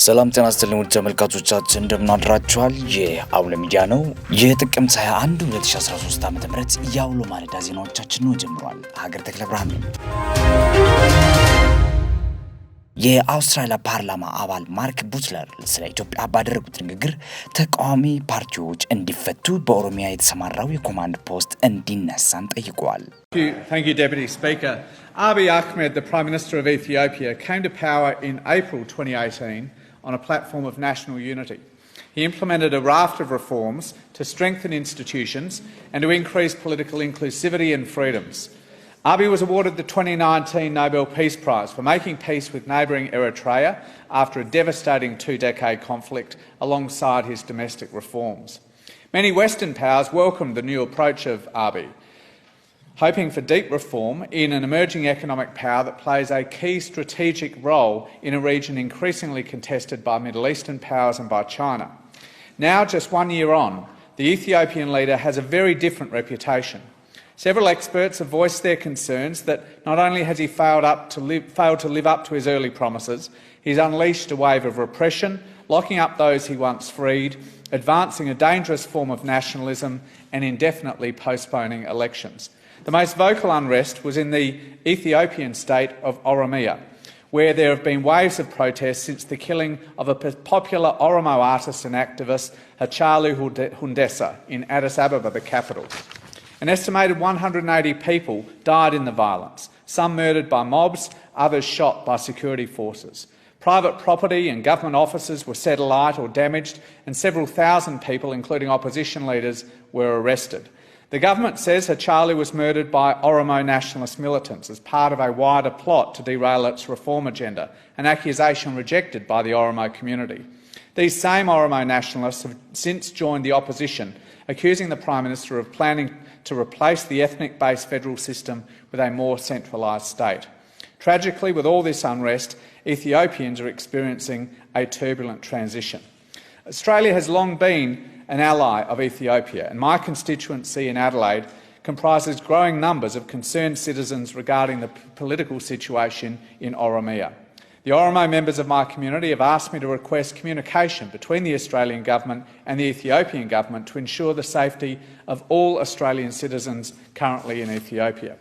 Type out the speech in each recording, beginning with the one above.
ሰላም ጤና ይስጥልኝ ውድ ተመልካቾቻችን እንደምን አድራችኋል? የአውሎ ሚዲያ ነው። የጥቅምት 21 2013 ዓ.ም የአውሎ ማለዳ ዜናዎቻችን ነው ጀምሯል። ሀገር ተክለ ብርሃን ነው። የአውስትራሊያ ፓርላማ አባል ማርክ ቡትለር ስለ ኢትዮጵያ ባደረጉት ንግግር ተቃዋሚ ፓርቲዎች እንዲፈቱ በኦሮሚያ የተሰማራው የኮማንድ ፖስት እንዲነሳም ጠይቀዋል። Thank you, Deputy Speaker. Abiy Ahmed, the Prime Minister of Ethiopia, came to power in April 2018 on a platform of national unity. He implemented a raft of reforms to strengthen institutions and to increase political inclusivity and freedoms. Abiy was awarded the 2019 Nobel Peace Prize for making peace with neighbouring Eritrea after a devastating two-decade conflict alongside his domestic reforms. Many Western powers welcomed the new approach of Abiy, hoping for deep reform in an emerging economic power that plays a key strategic role in a region increasingly contested by Middle Eastern powers and by China. Now, just 1 year on, the Ethiopian leader has a very different reputation. Several experts have voiced their concerns that not only has he failed to live up to his early promises, he's unleashed a wave of repression, locking up those he once freed, advancing a dangerous form of nationalism and indefinitely postponing elections. The most vocal unrest was in the Ethiopian state of Oromia, where there have been waves of protests since the killing of a popular Oromo artist and activist, Hachalu Hundessa, in Addis Ababa, the capital. An estimated 180 people died in the violence, some murdered by mobs, others shot by security forces. Private property and government offices were set alight or damaged, and several thousand people, including opposition leaders, were arrested. The government says Hachalu was murdered by Oromo nationalist militants as part of a wider plot to derail its reform agenda, an accusation rejected by the Oromo community. These same Oromo nationalists have since joined the opposition, accusing the Prime Minister of planning to replace the ethnic-based federal system with a more centralised state. Tragically, with all this unrest, Ethiopians are experiencing a turbulent transition. Australia has long been an ally of Ethiopia, and my constituency in Adelaide comprises growing numbers of concerned citizens regarding the political situation in Oromia. The Oromo members of my community have asked me to request communication between the Australian government and the Ethiopian government to ensure the safety of all Australian citizens currently in Ethiopia.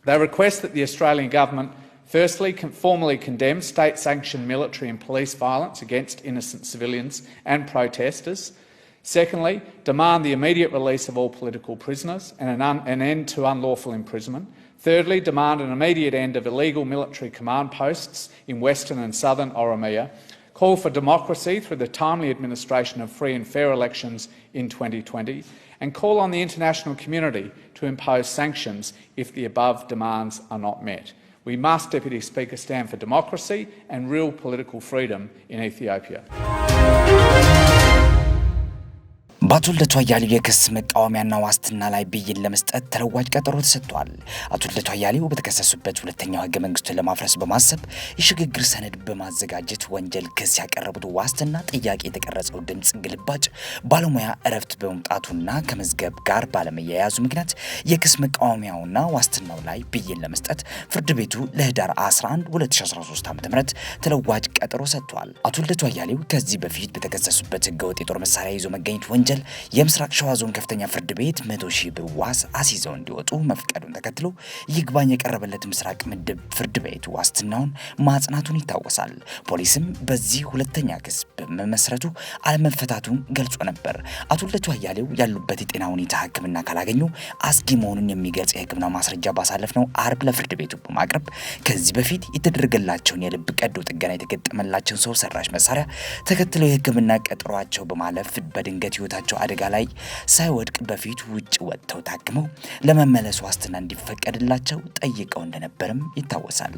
They request that the Australian government firstly formally condemn state-sanctioned military and police violence against innocent civilians and protesters. Secondly, demand the immediate release of all political prisoners and an end to unlawful imprisonment. Thirdly, demand an immediate end of illegal military command posts in western and southern Oromia. Call for democracy through the timely administration of free and fair elections in 2020. And call on the international community to impose sanctions if the above demands are not met. We must, Deputy Speaker, stand for democracy and real political freedom in Ethiopia. በአቶ ልደቱ አያሌው የክስ መቃወሚያና ዋስትና ላይ ብይን ለመስጠት ተለዋጭ ቀጠሮ ተሰጥቷል። አቶ ልደቱ አያሌው በተከሰሱበት ሁለተኛው ህገ መንግስቱን ለማፍረስ በማሰብ የሽግግር ሰነድ በማዘጋጀት ወንጀል ክስ ያቀረቡት ዋስትና ጥያቄ የተቀረጸው ድምጽ ግልባጭ ባለሙያ እረፍት በመምጣቱና ከመዝገብ ጋር ባለመያያዙ ምክንያት የክስ መቃወሚያውና ዋስትናው ላይ ብይን ለመስጠት ፍርድ ቤቱ ለህዳር 11 2013 ዓ.ም ተለዋጭ ቀጠሮ ሰጥቷል። አቶ ልደቱ አያሌው ከዚህ በፊት በተከሰሱበት ህገወጥ የጦር መሳሪያ ይዞ መገኘት ወንጀል የምስራቅ ሸዋ ዞን ከፍተኛ ፍርድ ቤት 100,000 ብር ዋስ አስይዘው እንዲወጡ መፍቀዱን ተከትሎ ይግባኝ የቀረበለት ምስራቅ ምድብ ፍርድ ቤት ዋስትናውን ማጽናቱን ይታወሳል። ፖሊስም በዚህ ሁለተኛ ክስ በመመስረቱ አለመፈታቱን ገልጾ ነበር። አቶ ልደቱ አያሌው ያሉበት የጤና ሁኔታ ሕክምና ካላገኙ አስጊ መሆኑን የሚገልጽ የሕክምና ማስረጃ ባሳለፍነው አርብ ለፍርድ ቤቱ በማቅረብ ከዚህ በፊት የተደረገላቸውን የልብ ቀዶ ጥገና የተገጠመላቸውን ሰው ሰራሽ መሳሪያ ተከትለው የሕክምና ቀጠሯቸው በማለፍ በድንገት ህይወታቸው አደጋ ላይ ሳይወድቅ በፊት ውጭ ወጥተው ታክመው ለመመለስ ዋስትና እንዲፈቀድላቸው ጠይቀው እንደነበርም ይታወሳል።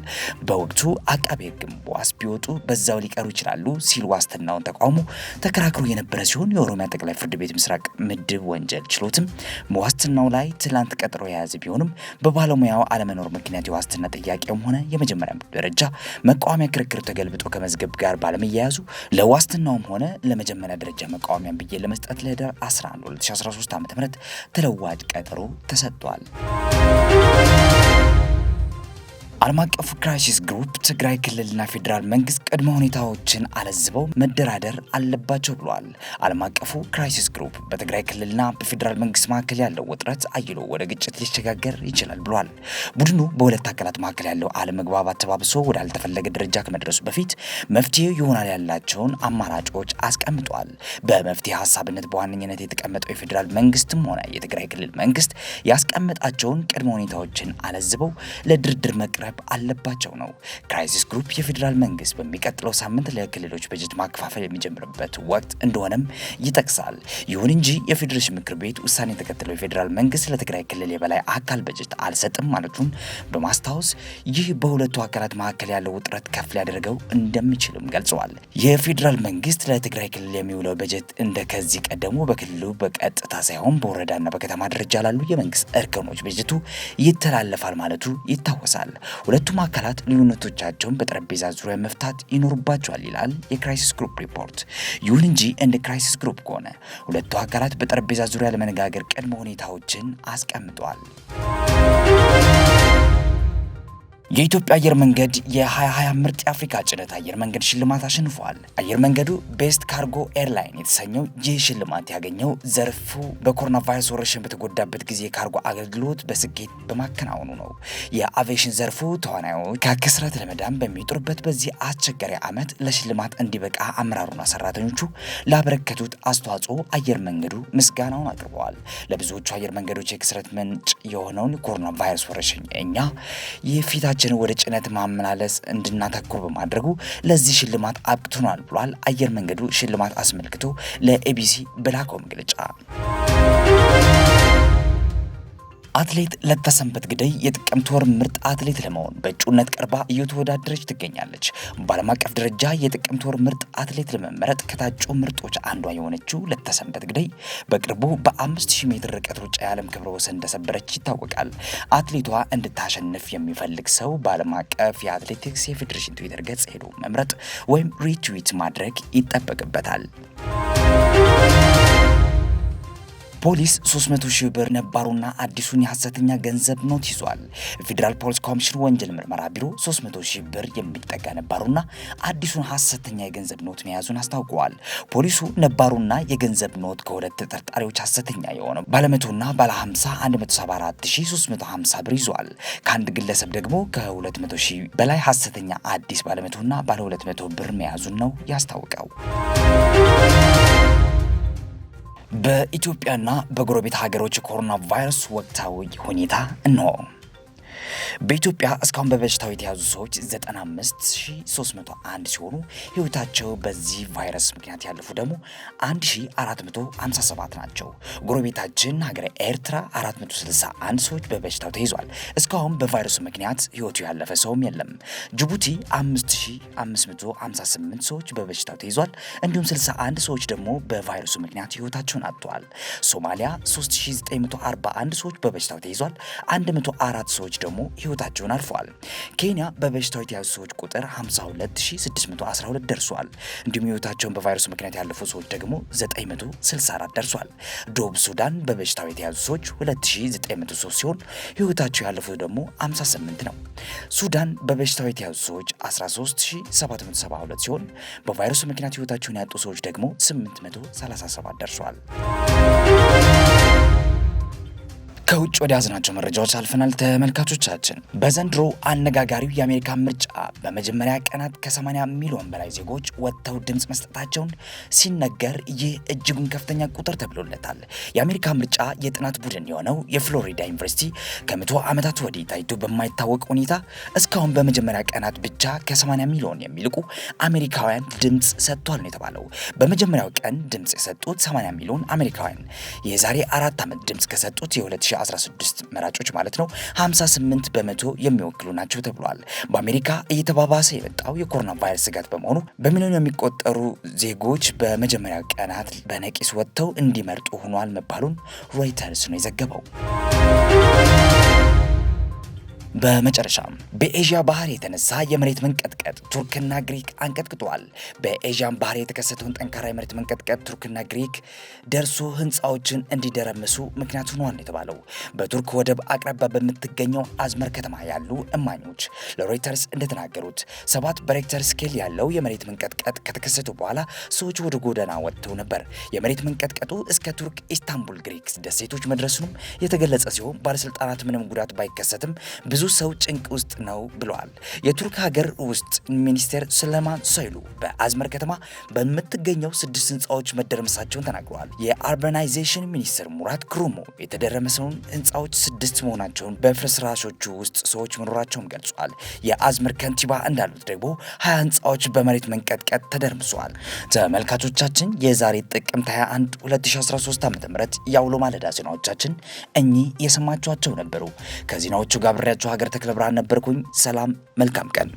በወቅቱ አቃቤ ሕግም ዋስ ቢወጡ በዛው ሊቀሩ ይችላሉ ሲል ዋስትናውን ተቃውሞ ተከራክሮ የነበረ ሲሆን የኦሮሚያ ጠቅላይ ፍርድ ቤት ምስራቅ ምድብ ወንጀል ችሎትም ዋስትናው ላይ ትላንት ቀጠሮ የያዘ ቢሆንም በባለሙያው አለመኖር ምክንያት የዋስትና ጥያቄውም ሆነ የመጀመሪያ ደረጃ መቃወሚያ ክርክር ተገልብጦ ከመዝገብ ጋር ባለመያያዙ ለዋስትናውም ሆነ ለመጀመሪያ ደረጃ መቃወሚያ ብይን ለመስጠት ለህዳር 11 2013 ዓ.ም ተለዋጭ ቀጠሮ ተሰጥቷል። ዓለም አቀፉ ክራይሲስ ግሩፕ ትግራይ ክልልና ፌዴራል መንግስት ቅድመ ሁኔታዎችን አለዝበው መደራደር አለባቸው ብሏል። ዓለም አቀፉ ክራይሲስ ግሩፕ በትግራይ ክልልና በፌዴራል መንግስት መካከል ያለው ውጥረት አይሎ ወደ ግጭት ሊሸጋገር ይችላል ብሏል። ቡድኑ በሁለት አካላት መካከል ያለው አለመግባባት ተባብሶ ወዳልተፈለገ ደረጃ ከመድረሱ በፊት መፍትሄው ይሆናል ያላቸውን አማራጮች አስቀምጧል። በመፍትሄ ሀሳብነት በዋነኝነት የተቀመጠው የፌዴራል መንግስትም ሆነ የትግራይ ክልል መንግስት ያስቀመጣቸውን ቅድመ ሁኔታዎችን አለዝበው ለድርድር መቅረብ አለባቸው ነው። ክራይሲስ ግሩፕ የፌዴራል መንግስት በሚቀጥለው ሳምንት ለክልሎች በጀት ማከፋፈል የሚጀምርበት ወቅት እንደሆነም ይጠቅሳል። ይሁን እንጂ የፌዴሬሽን ምክር ቤት ውሳኔ ተከትለው የፌዴራል መንግስት ለትግራይ ክልል የበላይ አካል በጀት አልሰጥም ማለቱን በማስታወስ ይህ በሁለቱ አካላት መካከል ያለው ውጥረት ከፍ ሊያደርገው እንደሚችልም ገልጸዋል። የፌዴራል መንግስት ለትግራይ ክልል የሚውለው በጀት እንደ ከዚህ ቀደሙ በክልሉ በቀጥታ ሳይሆን በወረዳና በከተማ ደረጃ ላሉ የመንግስት እርከኖች በጀቱ ይተላለፋል ማለቱ ይታወሳል። ሁለቱም አካላት ልዩነቶቻቸውን በጠረጴዛ ዙሪያ መፍታት ይኖርባቸዋል ይላል የክራይሲስ ግሩፕ ሪፖርት። ይሁን እንጂ እንደ ክራይሲስ ግሩፕ ከሆነ ሁለቱ አካላት በጠረጴዛ ዙሪያ ለመነጋገር ቅድመ ሁኔታዎችን አስቀምጠዋል። የኢትዮጵያ አየር መንገድ የ2020 ምርጥ የአፍሪካ ጭነት አየር መንገድ ሽልማት አሸንፏል። አየር መንገዱ ቤስት ካርጎ ኤርላይን የተሰኘው ይህ ሽልማት ያገኘው ዘርፉ በኮሮና ቫይረስ ወረርሽኝ በተጎዳበት ጊዜ የካርጎ አገልግሎት በስኬት በማከናወኑ ነው። የአቪዬሽን ዘርፉ ተዋናዮች ከክስረት ለመዳን በሚጥሩበት በዚህ አስቸጋሪ ዓመት ለሽልማት እንዲበቃ አመራሩና ሰራተኞቹ ላበረከቱት አስተዋጽኦ አየር መንገዱ ምስጋናውን አቅርበዋል። ለብዙዎቹ አየር መንገዶች የክስረት ምንጭ የሆነውን የኮሮና ቫይረስ ወረርሽኝ እኛ የፊታችን ወደ ጭነት ማመላለስ እንድናተኩር በማድረጉ ለዚህ ሽልማት አብቅቶናል ብሏል። አየር መንገዱ ሽልማት አስመልክቶ ለኤቢሲ በላከው መግለጫ አትሌት ለተሰንበት ግደይ የጥቅምት ወር ምርጥ አትሌት ለመሆን በእጩነት ቀርባ እየተወዳደረች ትገኛለች። በዓለም አቀፍ ደረጃ የጥቅምት ወር ምርጥ አትሌት ለመመረጥ ከታጩ ምርጦች አንዷ የሆነችው ለተሰንበት ግደይ በቅርቡ በ5000 ሜትር ርቀት ሩጫ የዓለም ክብረ ወሰን እንደሰበረች ይታወቃል። አትሌቷ እንድታሸንፍ የሚፈልግ ሰው በዓለም አቀፍ የአትሌቲክስ የፌዴሬሽን ትዊተር ገጽ ሄዶ መምረጥ ወይም ሪትዊት ማድረግ ይጠበቅበታል። ፖሊስ 300,000 ብር ነባሩና አዲሱን የሐሰተኛ ገንዘብ ኖት ይዟል። ፌዴራል ፖሊስ ኮሚሽን ወንጀል ምርመራ ቢሮ 300,000 ብር የሚጠጋ ነባሩና አዲሱን ሐሰተኛ የገንዘብ ኖት መያዙን አስታውቀዋል። ፖሊሱ ነባሩና የገንዘብ ኖት ከሁለት ተጠርጣሪዎች ሐሰተኛ የሆነው ባለ 100ና ባለ 50 174350 ብር ይዟል። ከአንድ ግለሰብ ደግሞ ከ200,000 በላይ ሐሰተኛ አዲስ ባለ 100ና ባለ 200 ብር መያዙን ነው ያስታወቀው። በኢትዮጵያና በጎረቤት ሀገሮች የኮሮና ቫይረስ ወቅታዊ ሁኔታ ነው። በኢትዮጵያ እስካሁን በበሽታው የተያዙ ሰዎች 95301 ሲሆኑ ህይወታቸው በዚህ ቫይረስ ምክንያት ያለፉ ደግሞ 1457 ናቸው። ጎረቤታችን ሀገረ ኤርትራ 461 ሰዎች በበሽታው ተይዟል። እስካሁን በቫይረሱ ምክንያት ህይወቱ ያለፈ ሰውም የለም። ጅቡቲ 5558 ሰዎች በበሽታው ተይዟል። እንዲሁም 61 ሰዎች ደግሞ በቫይረሱ ምክንያት ህይወታቸውን አጥተዋል። ሶማሊያ 3941 ሰዎች በበሽታው ተይዟል። 104 ሰዎች ደግሞ ህይወታቸውን አልፈዋል። ኬንያ በበሽታው የተያዙ ሰዎች ቁጥር 52612 ደርሷል። እንዲሁም ህይወታቸውን በቫይረሱ ምክንያት ያለፉ ሰዎች ደግሞ 964 ደርሷል። ደቡብ ሱዳን በበሽታው የተያዙ ሰዎች 2903 ሲሆን ህይወታቸው ያለፉት ደግሞ 58 ነው። ሱዳን በበሽታው የተያዙ ሰዎች 13772 ሲሆን በቫይረሱ ምክንያት ህይወታቸውን ያጡ ሰዎች ደግሞ 837 ደርሷል። ከውጭ ወደ ያዝናቸው መረጃዎች አልፈናል። ተመልካቾቻችን በዘንድሮ አነጋጋሪው የአሜሪካ ምርጫ በመጀመሪያ ቀናት ከ80 ሚሊዮን በላይ ዜጎች ወጥተው ድምፅ መስጠታቸውን ሲነገር ይህ እጅጉን ከፍተኛ ቁጥር ተብሎለታል። የአሜሪካ ምርጫ የጥናት ቡድን የሆነው የፍሎሪዳ ዩኒቨርሲቲ ከ100 ዓመታት ወዲህ ታይቶ በማይታወቅ ሁኔታ እስካሁን በመጀመሪያ ቀናት ብቻ ከ80 ሚሊዮን የሚልቁ አሜሪካውያን ድምፅ ሰጥቷል ነው የተባለው። በመጀመሪያው ቀን ድምፅ የሰጡት 80 ሚሊዮን አሜሪካውያን የዛሬ 4 ዓመት ድምፅ ከሰጡት የ2016 መራጮች ማለት ነው 58 በመቶ የሚወክሉ ናቸው ተብሏል። በአሜሪካ እየተባባሰ የመጣው የኮሮና ቫይረስ ስጋት በመሆኑ በሚሊዮን የሚቆጠሩ ዜጎች በመጀመሪያው ቀናት በነቂስ ወጥተው እንዲመርጡ ሆኗል መባሉን ሮይተርስ ነው የዘገበው። በመጨረሻም በኤዥያ ባህር የተነሳ የመሬት መንቀጥቀጥ ቱርክና ግሪክ አንቀጥቅጧል። በኤዥያን ባህር የተከሰተውን ጠንካራ የመሬት መንቀጥቀጥ ቱርክና ግሪክ ደርሶ ህንፃዎችን እንዲደረምሱ ምክንያት ሆኗል የተባለው በቱርክ ወደብ አቅራቢያ በምትገኘው አዝመር ከተማ ያሉ እማኞች ለሮይተርስ እንደተናገሩት 7 በሬክተር ስኬል ያለው የመሬት መንቀጥቀጥ ከተከሰተ በኋላ ሰዎች ወደ ጎዳና ወጥተው ነበር። የመሬት መንቀጥቀጡ እስከ ቱርክ ኢስታንቡል ግሪክ ደሴቶች መድረሱንም የተገለጸ ሲሆን ባለስልጣናት ምንም ጉዳት ባይከሰትም ብዙ ሰው ጭንቅ ውስጥ ነው ብለዋል። የቱርክ ሀገር ውስጥ ሚኒስቴር ስሌማን ሶይሉ በአዝመር ከተማ በምትገኘው 6 ህንፃዎች መደረመሳቸውን ተናግረዋል። የአርባናይዜሽን ሚኒስትር ሙራት ክሩሞ የተደረመሰውን ህንፃዎች 6 መሆናቸውን በፍርስራሾቹ ውስጥ ሰዎች መኖራቸውን ገልጿል። የአዝመር ከንቲባ እንዳሉት ደግሞ 20 ህንፃዎች በመሬት መንቀጥቀጥ ተደርምሰዋል። ተመልካቾቻችን የዛሬ ጥቅምት 21 2013 ዓ.ም የአውሎ ማለዳ ዜናዎቻችን እኚህ የሰማችኋቸው ነበሩ። ከዜናዎቹ ጋር አብሬያችሁ ሀገር ተክለ ብርሃን ነበርኩኝ። ሰላም፣ መልካም ቀን።